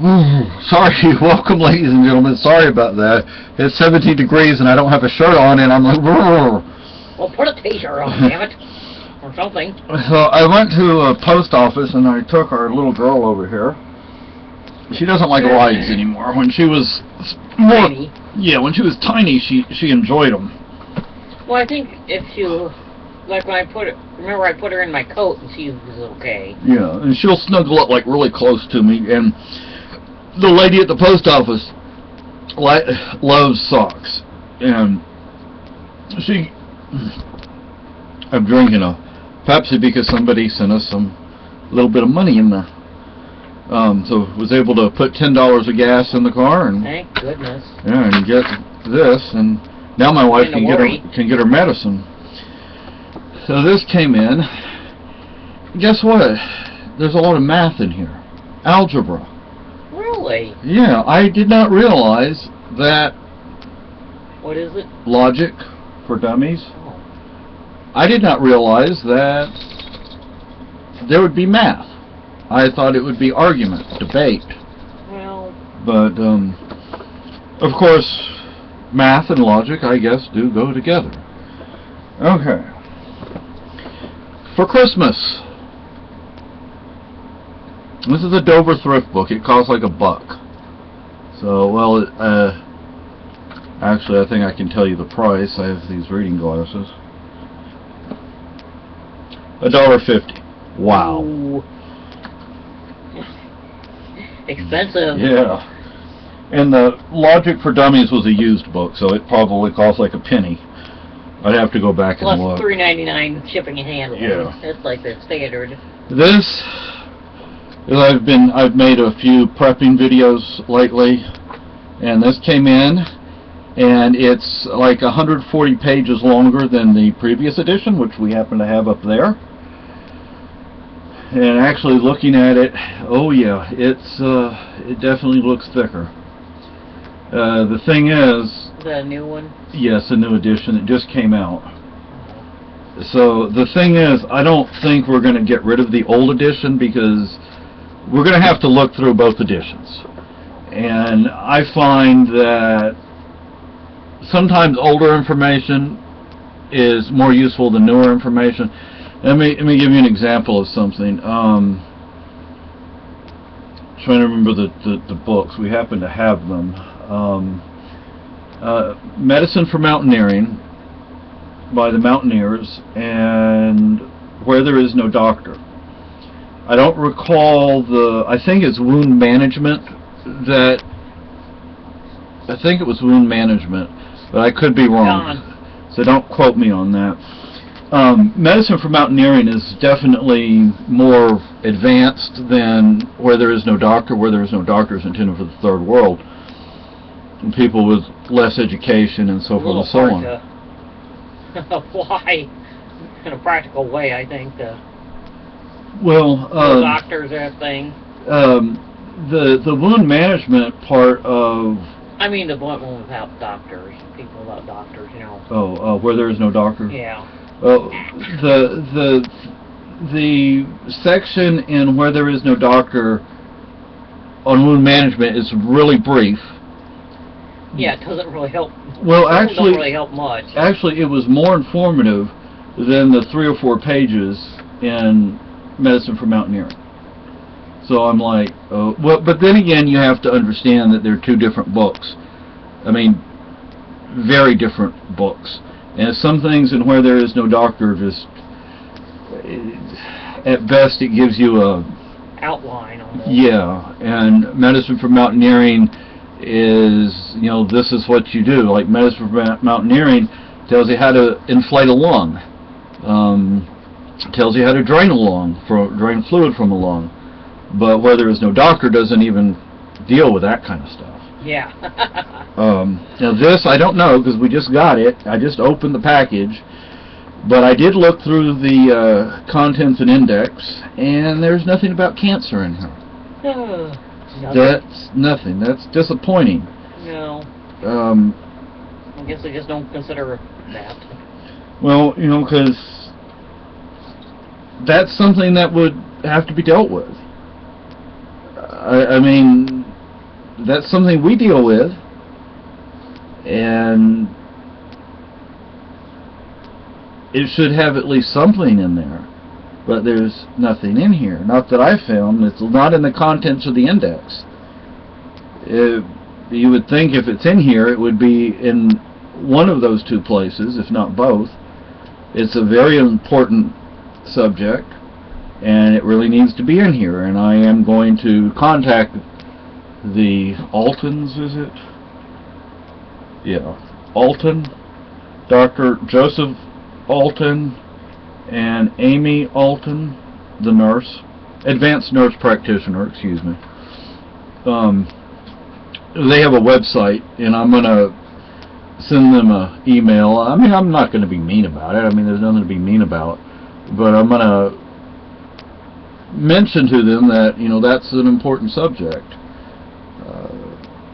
Sorry, welcome ladies and gentlemen. Sorry about that. It's 17 degrees and I don't have a shirt on and I'm like, well, put a t-shirt on, damn it. Or something. So I went to a post office and I took our little girl over here. She doesn't like rides anymore. When she was tiny. Yeah, when she was tiny, she enjoyed them. Well, I think if you, like when remember I put her in my coat and she was okay. Yeah, and she'll snuggle up like really close to me. And the lady at the post office loves socks, and I'm drinking a Pepsi because somebody sent us some little bit of money in there. So was able to put $10 of gas in the car, and thank goodness. Yeah, and get this, and now my wife can get her medicine. So this came in. Guess what? There's a lot of math in here. Algebra. Really? Yeah, I did not realize that. What is it? Logic for Dummies. Oh. I did not realize that there would be math. I thought it would be argument, debate. Well. But, of course, math and logic, I guess, do go together. Okay. For Christmas. This is a Dover thrift book. It costs like $1. So, well, actually, I think I can tell you the price. I have these reading glasses. $1.50. Wow. Ooh. Expensive. Yeah. And the Logic for Dummies was a used book, so it probably cost like a penny. I'd have to go back plus and look. Plus $3.99 shipping and handling. Yeah. That's like the standard. This is I've made a few prepping videos lately, and this came in, and it's like 140 pages longer than the previous edition, which we happen to have up there. And actually looking at it, oh yeah, it definitely looks thicker. The thing is, the new one? Yes, a new edition. It just came out. So the thing is, I don't think we're going to get rid of the old edition because we're going to have to look through both editions. And I find that sometimes older information is more useful than newer information. Let me give you an example of something. Trying to remember the books. We happen to have them. Medicine for Mountaineering by the Mountaineers and Where There Is No Doctor. I don't recall I think it's Wound Management I think it was Wound Management, but I could be wrong. So don't quote me on that. Medicine for Mountaineering is definitely more advanced than Where There Is No Doctor. Where There Is No Doctor is intended for the third world, and people with less education and so forth and so on. To apply in a practical way, I think. Well, doctors are a thing. The wound management part of. I mean the one without doctors. People without doctors, you know. Oh, Where There Is No Doctor. Yeah. Well, the section in Where There Is No Doctor on wound management is really brief. Yeah, it doesn't really help. Well, actually, it doesn't really help much. Actually, it was more informative than the 3 or 4 pages in Medicine for Mountaineering. So I'm like, oh, well, but then again, you have to understand that they're 2 different books. I mean, very different books. And some things in Where There Is No Doctor just, at best, it gives you a outline almost. Yeah, and Medicine for Mountaineering is, you know, this is what you do. Like Medicine for Mountaineering tells you how to inflate a lung, tells you how to drain a lung, drain fluid from a lung. But Where There Is No Doctor doesn't even deal with that kind of stuff. Yeah. Now this, I don't know, because we just got it. I just opened the package. But I did look through the contents and index, and there's nothing about cancer in here. That's nothing. That's disappointing. No. I guess they just don't consider that. Well, you know, because that's something that would have to be dealt with. I mean, that's something we deal with, and it should have at least something in there. But there's nothing in here. Not that I found. It's not in the contents of the index. You would think if it's in here, it would be in one of those two places, if not both. It's a very important subject, and it really needs to be in here. And I am going to contact the Altons, is it? Yeah, Alton, Dr. Joseph Alton, and Amy Alton, the nurse, advanced nurse practitioner, excuse me. They have a website, and I'm going to send them an email. I mean, I'm not going to be mean about it. I mean, there's nothing to be mean about. But I'm going to mention to them that, you know, that's an important subject.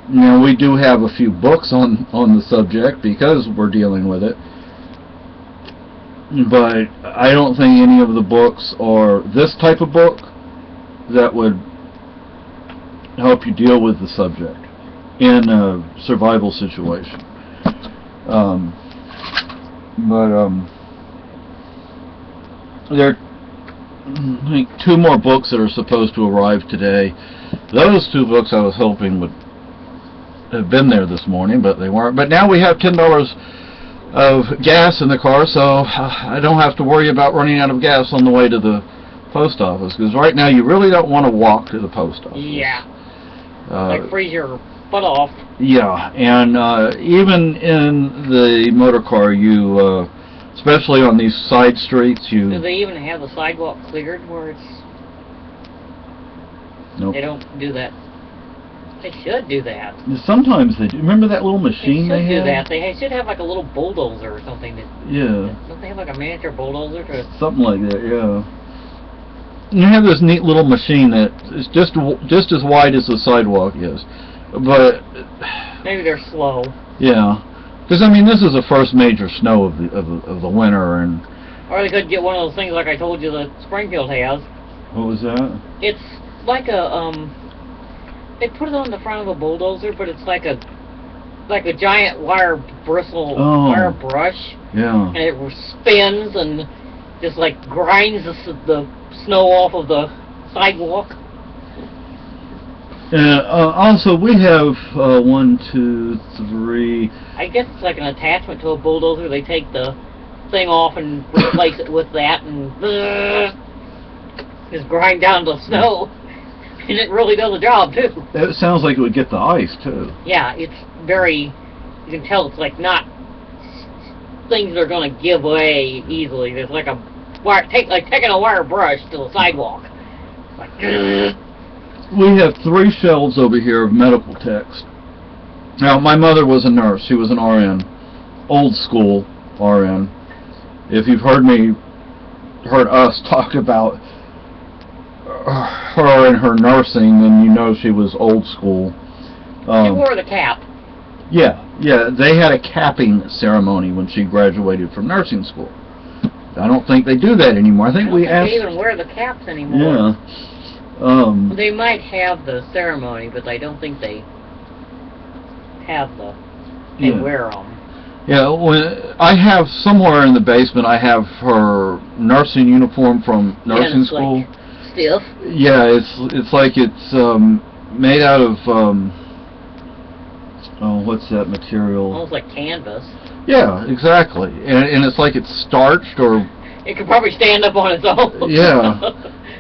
You know, we do have a few books on the subject because we're dealing with it. But I don't think any of the books are this type of book that would help you deal with the subject in a survival situation. There are, I think, 2 more books that are supposed to arrive today. Those 2 books I was hoping would have been there this morning, but they weren't. But now we have $10 of gas in the car, so I don't have to worry about running out of gas on the way to the post office, because right now you really don't want to walk to the post office. Yeah. Like freeze your butt off. Yeah, and even in the motor car, you, especially on these side streets, you... Do they even have the sidewalk cleared where it's... Nope. They don't do that. They should do that. Sometimes they do. Remember that little machine they should had? do that. They should have like a little bulldozer or something. Yeah. Don't they have like a miniature bulldozer to... Something like that, yeah. You have this neat little machine that is just as wide as the sidewalk is. But... Maybe they're slow. Yeah. Because, I mean, this is the first major snow of the winter, and... Or they could get one of those things like I told you that Springfield has. What was that? It's like a, they put it on the front of a bulldozer, but it's like a giant wire bristle, wire brush. Yeah. And it spins and just like grinds the snow off of the sidewalk. Also, we have 1, 2, 3... I guess it's like an attachment to a bulldozer. They take the thing off and replace it with that and just grind down the snow. And it really does the job, too. It sounds like it would get the ice, too. Yeah, it's very... You can tell it's like not things that are going to give way easily. There's like a wire... like taking a wire brush to the sidewalk. Like... We have 3 shelves over here of medical text. Now, my mother was a nurse. She was an RN. Old school RN. If you've heard us talk about her and her nursing, then you know she was old school. She wore the cap. Yeah. They had a capping ceremony when she graduated from nursing school. I don't think they do that anymore. I think we asked... They even wear the caps anymore. Yeah. They might have the ceremony, but I don't think they have the... They wear them. Yeah, I have somewhere in the basement, I have her nursing uniform from nursing school. Like stiff. Yeah, it's like it's made out of oh, what's that material? Almost like canvas. Yeah, exactly. And it's like it's starched, or it could probably stand up on its own. Yeah.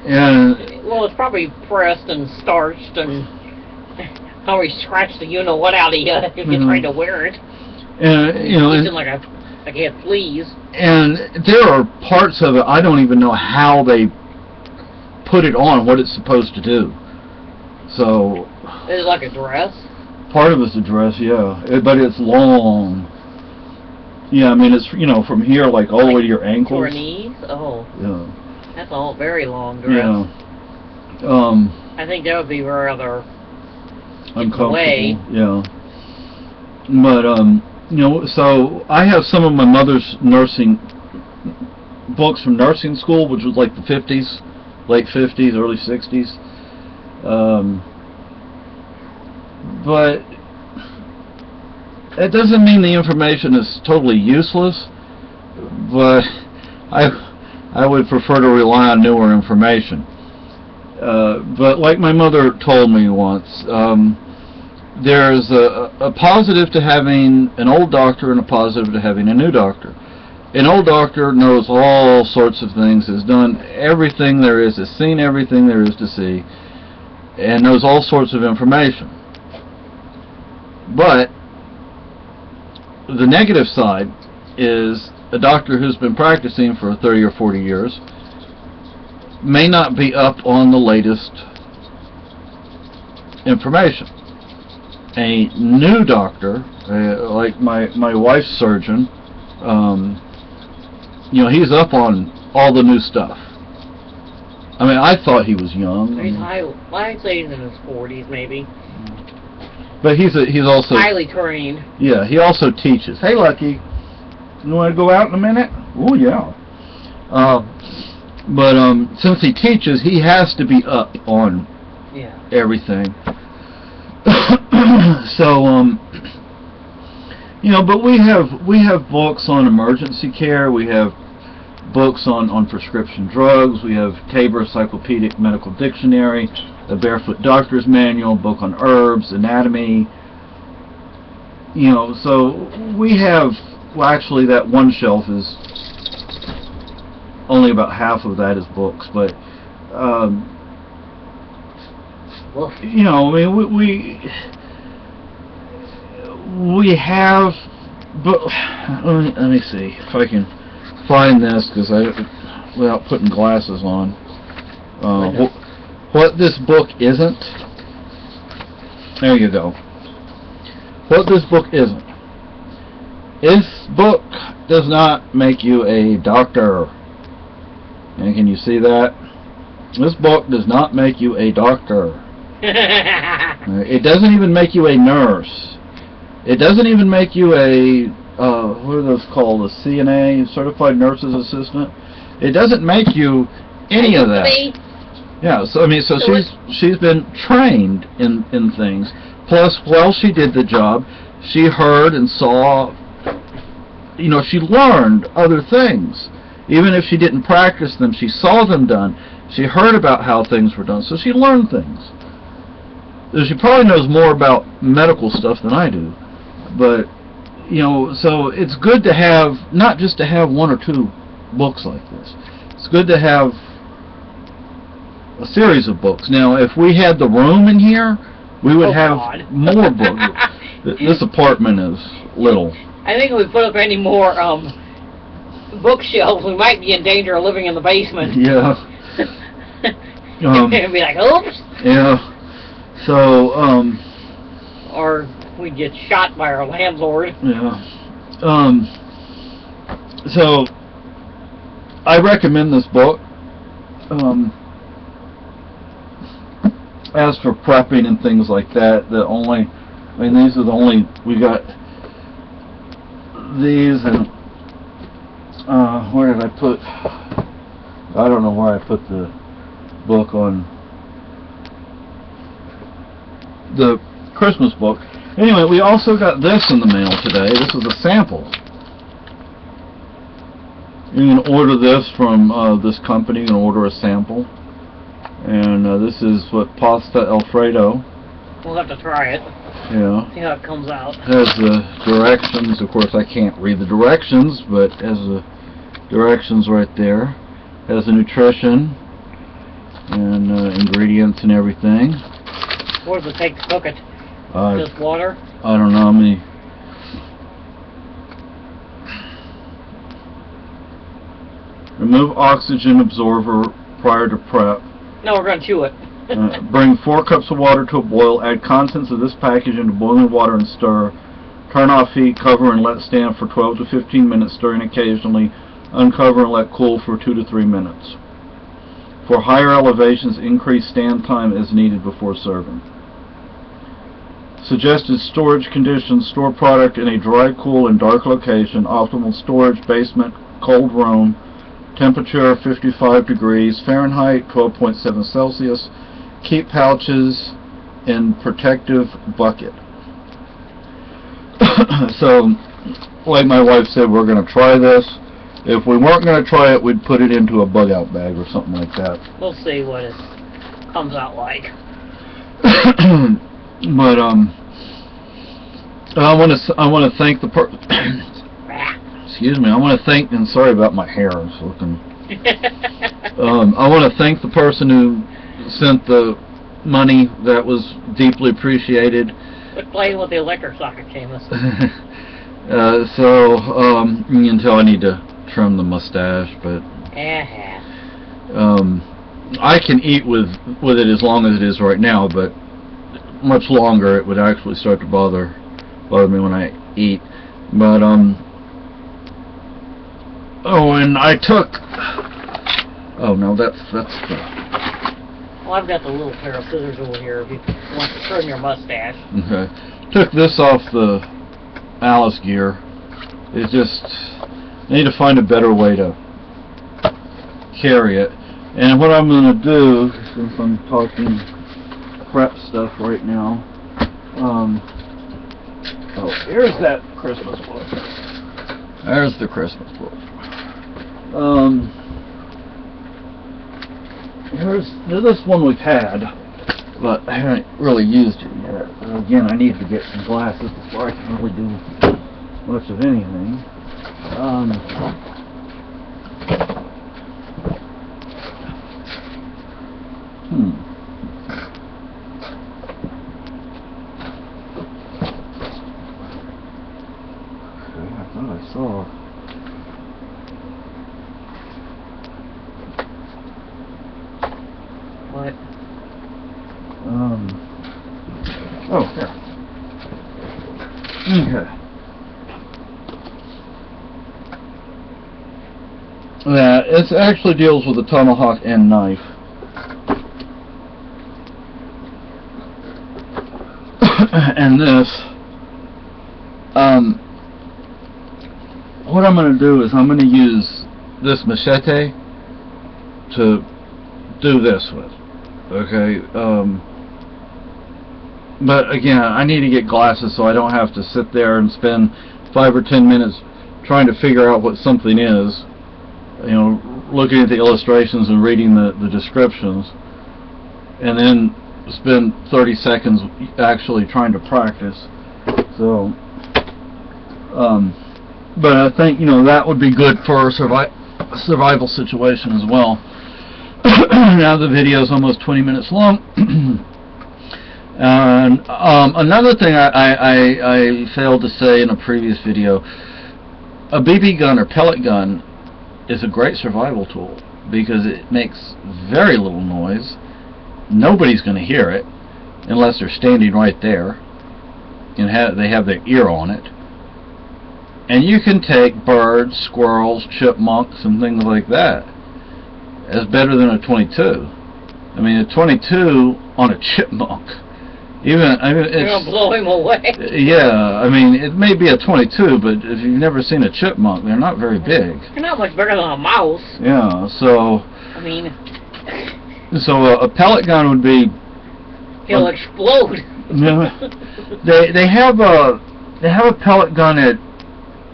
And well, it's probably pressed and starched and probably scratched the you-know-what out of you if you're trying to wear it. And you know, it's like it had fleas. And there are parts of it I don't even know how they put it on, what it's supposed to do. So is it like a dress? Part of it's a dress, yeah, but it's long. Yeah, I mean it's, you know, from here like all the way to your ankles. To your knees? Oh. Yeah. That's a very long dress. Yeah. I think that would be rather uncomfortable. Yeah. But you know, so I have some of my mother's nursing books from nursing school, which was like the 50s, late 50s, early 60s. but it doesn't mean the information is totally useless, but I would prefer to rely on newer information. But like my mother told me once, there's a positive to having an old doctor and a positive to having a new doctor. An old doctor knows all sorts of things, has done everything there is, has seen everything there is to see, and knows all sorts of information. But the negative side is a doctor who's been practicing for 30 or 40 years may not be up on the latest information. A new doctor, like my wife's surgeon, you know, he's up on all the new stuff. I mean, I thought he was young. I'd say he's in his 40s, maybe. But he's also highly trained. Yeah, he also teaches. Hey, Lucky, you want to go out in a minute? Oh, yeah. But since he teaches, he has to be up on everything. So, you know, but we have books on emergency care. We have books on prescription drugs. We have Tabor Encyclopedic Medical Dictionary, the Barefoot Doctor's Manual, book on herbs, anatomy. You know, so we have, well, actually that one shelf is only about half of that is books, but you know, I mean, we have, but let me see if I can find this, because without putting glasses on, what this book isn't. There you go. What this book isn't. This book does not make you a doctor. And can you see that? This book does not make you a doctor. It doesn't even make you a nurse. It doesn't even make you a what are those called? A CNA, Certified Nurse's Assistant. It doesn't make you any of that. Yeah, so I mean, so she's been trained in things. Plus, while she did the job, she heard and saw. You know, she learned other things. Even if she didn't practice them, she saw them done. She heard about how things were done, so she learned things. She probably knows more about medical stuff than I do. But, you know, so it's good to have, not just to have one or two books like this. It's good to have a series of books. Now, if we had the room in here, we would have more books. This apartment is little. I think if we put up any more bookshelves, we might be in danger of living in the basement. Yeah. It'd be like, oops. Yeah. So, or we'd get shot by our landlord. Yeah. So, I recommend this book. As for prepping and things like that, I mean, these are the only, we got these, and where did I put, I don't know where I put the book on the Christmas book. Anyway, we also got this in the mail today. This is a sample. You can order this from this company. You can order a sample. And this is what, pasta Alfredo. We'll have to try it. Yeah. See how it comes out. It has the directions. Of course, I can't read the directions, but it has the directions right there. It has the nutrition and ingredients and everything. What does it take to cook it? Just water? I don't know. Remove oxygen absorber prior to prep. No, we're going to chew it. Bring 4 cups of water to a boil. Add contents of this package into boiling water and stir. Turn off heat, cover, and let stand for 12 to 15 minutes, stirring occasionally. Uncover and let cool for 2 to 3 minutes. For higher elevations, increase stand time as needed before serving. Suggested storage conditions: store product in a dry, cool, and dark location. Optimal storage: basement, cold room. Temperature 55 degrees Fahrenheit, 12.7 Celsius. Keep pouches and protective bucket. So, like my wife said, we're going to try this. If we weren't going to try it, we'd put it into a bug out bag or something like that. We'll see what it comes out like. But I want to thank the excuse me. I want to thank, and sorry about my hair. It's looking. I want to thank the person who sent the money. That was deeply appreciated. Quit playing with the electric socket, Seamus. You can tell I need to trim the mustache, but I can eat with it as long as it is right now, but much longer it would actually start to bother me when I eat. But and I took, oh no, that's the, well, I've got the little pair of scissors over here if you want to trim your mustache. Okay, took this off the Alice gear. It's just, I need to find a better way to carry it. And what I'm going to do, since I'm talking crap stuff right now, oh, here's that Christmas book. There's the Christmas book. Here's this one we've had, but I haven't really used it yet. Again, I need to get some glasses before I can really do much of anything. Okay, I thought I saw. What? Oh, here. Okay. Yeah, it actually deals with a tomahawk and knife. And this, what I'm going to do is I'm going to use this machete to do this with. Okay, but again, I need to get glasses so I don't have to sit there and spend 5 or 10 minutes trying to figure out what something is, you know, looking at the illustrations and reading the descriptions, and then spend 30 seconds actually trying to practice. So, but I think, you know, that would be good for a survival situation as well. Now the video is almost 20 minutes long. And another thing I failed to say in a previous video, a BB gun or pellet gun is a great survival tool because it makes very little noise. Nobody's going to hear it unless they're standing right there and they have their ear on it. And you can take birds, squirrels, chipmunks, and things like that as better than a .22. I mean, a .22 on a chipmunk, even, I mean, it's, you're gonna blow him away. Yeah, I mean, it may be a .22, but if you've never seen a chipmunk, they're not very big. They're not much bigger than a mouse. Yeah, so. I mean. So a pellet gun would be. He'll explode. They have a pellet gun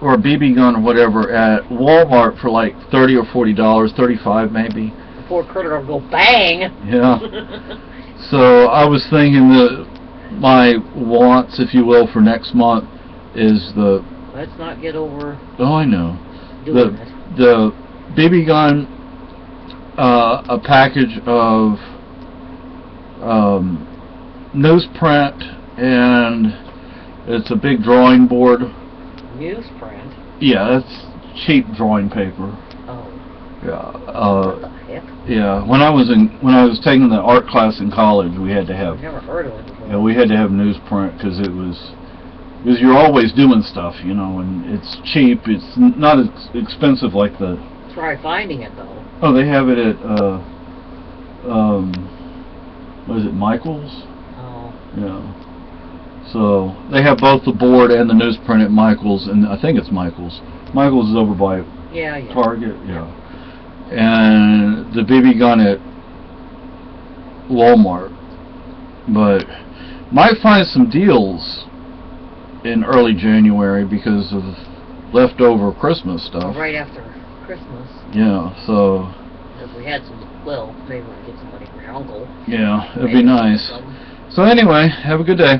or a BB gun or whatever at Walmart for like $30 or $40, $35 maybe. Poor critter will go bang. Yeah. So I was thinking that my wants, if you will, for next month is the. Let's not get over. Oh, I know. Doing the BB gun, a package of newsprint, and it's a big drawing board. Newsprint? Yeah, it's cheap drawing paper. Oh. Yeah. What the heck? Yeah. When I was taking the art class in college, we had to have. I've never heard of it before. Yeah, we had to have newsprint because you're always doing stuff, you know, and it's cheap. It's not as expensive like the. Try finding it though. Oh, they have it at what is it, Michael's? Oh. Yeah. So they have both the board and the newsprint at Michael's, and I think it's Michael's. Michael's is over by Target, yeah. And the BB gun at Walmart. But might find some deals in early January because of leftover Christmas stuff. Right after Christmas. Yeah, so If we had some, well, maybe we could get somebody for your uncle. yeah, it'd Maybe be nice. some. So anyway, have a good day.